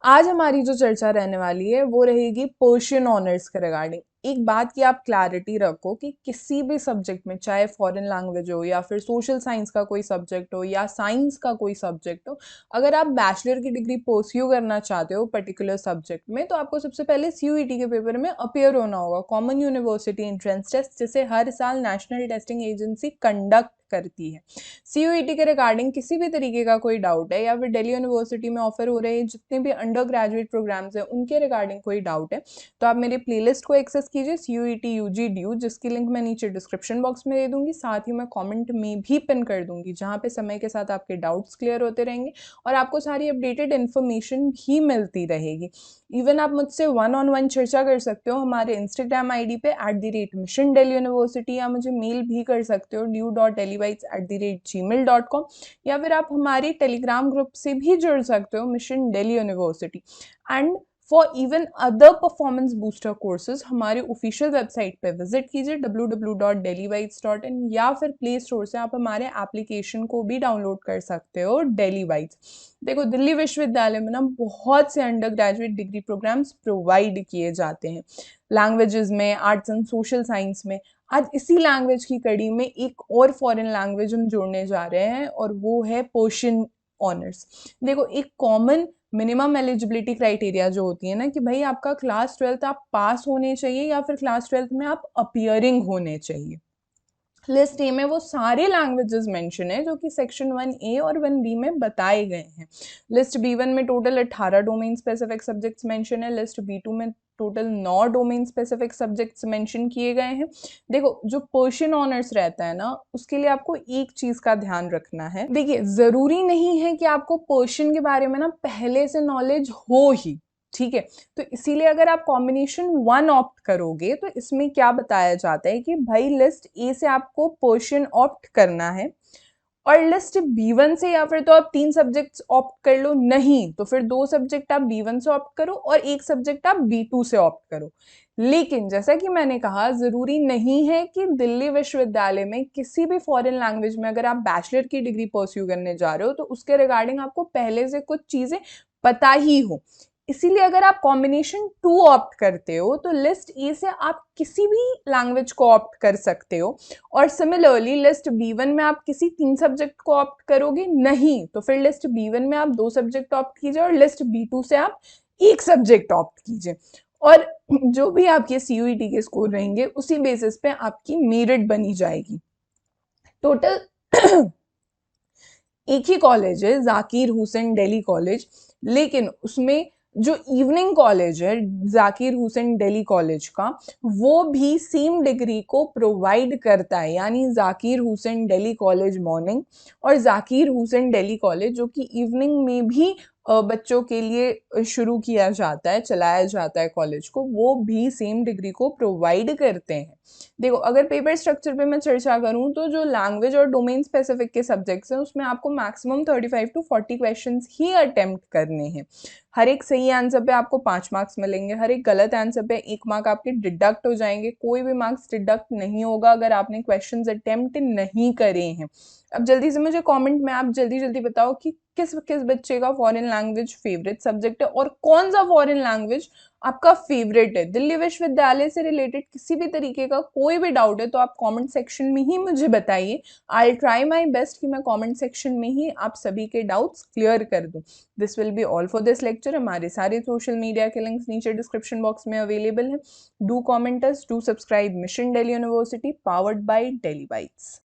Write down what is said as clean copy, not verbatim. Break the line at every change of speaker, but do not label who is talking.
आज हमारी जो चर्चा रहने वाली है वो रहेगी पर्शियन ऑनर्स के रिगार्डिंग। एक बात की आप क्लैरिटी रखो कि किसी भी सब्जेक्ट में, चाहे फॉरेन लैंग्वेज हो या फिर सोशल साइंस का कोई सब्जेक्ट हो या साइंस का कोई सब्जेक्ट हो, अगर आप बैचलर की डिग्री परस्यू करना चाहते हो पर्टिकुलर सब्जेक्ट में, तो आपको सबसे पहले सीयूईटी के पेपर में अपियर होना होगा, कॉमन यूनिवर्सिटी एंट्रेंस टेस्ट, जिसे हर साल नेशनल टेस्टिंग एजेंसी कंडक्ट करती है। सीयूईटी के रिगार्डिंग किसी भी तरीके का कोई डाउट है या फिर दिल्ली यूनिवर्सिटी में ऑफर हो रहे हैं जितने भी अंडर ग्रेजुएट प्रोग्राम्स हैं उनके रिगार्डिंग कोई डाउट है, तो आप मेरे प्लेलिस्ट को एक्सेस कीजिए सीयूईटी यूजी ड्यू, जिसकी लिंक मैं नीचे डिस्क्रिप्शन बॉक्स में दे दूंगी, साथ ही मैं कमेंट में भी पिन कर दूंगी, जहां पे समय के साथ आपके डाउट्स क्लियर होते रहेंगे और आपको सारी अपडेटेड इन्फॉर्मेशन भी मिलती रहेगी। इवन आप मुझसे वन ऑन वन चर्चा कर सकते हो हमारे इंस्टाग्राम आईडी पे @मिशन दिल्ली यूनिवर्सिटी, या मुझे मेल भी कर सकते हो du.delhibytes@gmail.com, या फिर आप हमारे टेलीग्राम ग्रुप से भी जुड़ सकते हो mission Delhi university. And for even other performance booster courses हमारे ऑफिशियल वेबसाइट पे विजिट कीजिए www.delhibytes.in, या फिर प्ले स्टोर से आप हमारे एप्लीकेशन को भी डाउनलोड कर सकते हो डेली बाइट्स। देखो, दिल्ली विश्वविद्यालय में ना बहुत से under graduate degree programmes provide किए जाते हैं, लैंग्वेजेस में, आर्ट्स एंड सोशल साइंस में। आज इसी लैंग्वेज की कड़ी में एक और फॉरेन लैंग्वेज हम जोड़ने जा रहे हैं और वो है पर्शियन ऑनर्स। देखो, एक कॉमन मिनिमम एलिजिबिलिटी क्राइटेरिया जो होती है ना कि भाई आपका क्लास 12th आप पास होने चाहिए या फिर क्लास 12th में आप अपियरिंग होने चाहिए। लिस्ट ए में वो सारे लैंग्वेजेस मेंशन है जो कि सेक्शन 1A और 1B में बताए गए हैं। लिस्ट B1 में total 18 domain specific subjects mention है, लिस्ट B2 में total 9 domain specific subjects mention किए गए हैं। देखो, जो पर्शियन ऑनर्स रहता है ना, उसके लिए आपको एक चीज का ध्यान रखना है। देखिए, जरूरी नहीं है कि आपको पर्शियन के बारे में ना पहले से नॉलेज हो ही, ठीक है। तो इसीलिए अगर आप कॉम्बिनेशन 1 ऑप्ट करोगे तो इसमें क्या बताया जाता है कि भाई लिस्ट ए से आपको पर्शियन ऑप्ट करना है, और लिस्ट B1 से या फिर तो आप 3 सब्जेक्ट्स ऑप्ट कर लो, नहीं तो फिर 2 सब्जेक्ट आप B1 से ऑप्ट करो और 1 सब्जेक्ट आप B2 से ऑप्ट करो। लेकिन जैसा कि मैंने कहा, जरूरी नहीं है कि दिल्ली विश्वविद्यालय में किसी भी फॉरेन लैंग्वेज में अगर आप बैचलर की डिग्री परस्यू करने जा रहे हो तो उसके रिगार्डिंग आपको पहले से कुछ चीजें पता ही हो। इसीलिए अगर आप कॉम्बिनेशन 2 ऑप्ट करते हो तो लिस्ट ए से आप किसी भी लैंग्वेज को ऑप्ट कर सकते हो, और सिमिलरली लिस्ट B1 में आप किसी 3 सब्जेक्ट को ऑप्ट करोगे, नहीं तो फिर लिस्ट B1 में आप 2 सब्जेक्ट ऑप्ट कीजिए और लिस्ट B2 से आप 1 सब्जेक्ट ऑप्ट कीजिए, और जो भी आपके सीयूईटी के स्कोर रहेंगे उसी बेसिस पे आपकी मेरिट बनी जाएगी। टोटल एक ही कॉलेज है, जाकिर हुसैन दिल्ली कॉलेज, लेकिन उसमें जो इवनिंग कॉलेज है जाकिर हुसैन दिल्ली कॉलेज का, वो भी सेम डिग्री को प्रोवाइड करता है, यानी जाकिर हुसैन दिल्ली कॉलेज मॉर्निंग और जाकिर हुसैन दिल्ली कॉलेज जो कि इवनिंग में भी बच्चों के लिए शुरू किया जाता है, चलाया जाता है कॉलेज को, वो भी सेम डिग्री को प्रोवाइड करते हैं। देखो, अगर पेपर स्ट्रक्चर पे मैं चर्चा करूं तो जो लैंग्वेज और डोमेन स्पेसिफिक के सब्जेक्ट्स हैं उसमें आपको maximum 35 to 40 questions he attempt करने हैं। हर एक सही आंसर पे आपको 5 मार्क्स मिलेंगे, हर एक गलत आंसर पे 1 मार्क आपके डिडक्ट हो जाएंगे, कोई भी मार्क्स डिडक्ट नहीं होगा अगर आपने क्वेश्चंस अटेम्प्ट नहीं करे हैं। अब जल्दी से मुझे कमेंट में आप जल्दी जल्दी बताओ कि किस किस बच्चे का फॉरेन लैंग्वेज फेवरेट सब्जेक्ट है और कौन सा फॉरेन लैंग्वेज आपका फेवरेट है। दिल्ली विश्वविद्यालय से रिलेटेड किसी भी तरीके का कोई भी डाउट है तो आप कमेंट सेक्शन में ही मुझे बताइए। आई ट्राई माई बेस्ट कि मैं कमेंट सेक्शन में ही आप सभी के डाउट्स क्लियर कर दूं। This will be all for this lecture. हमारे सारे सोशल मीडिया के लिंक्स नीचे डिस्क्रिप्शन बॉक्स में अवेलेबल हैं। Do comment us, do subscribe mission Delhi university, powered by Delhi bytes.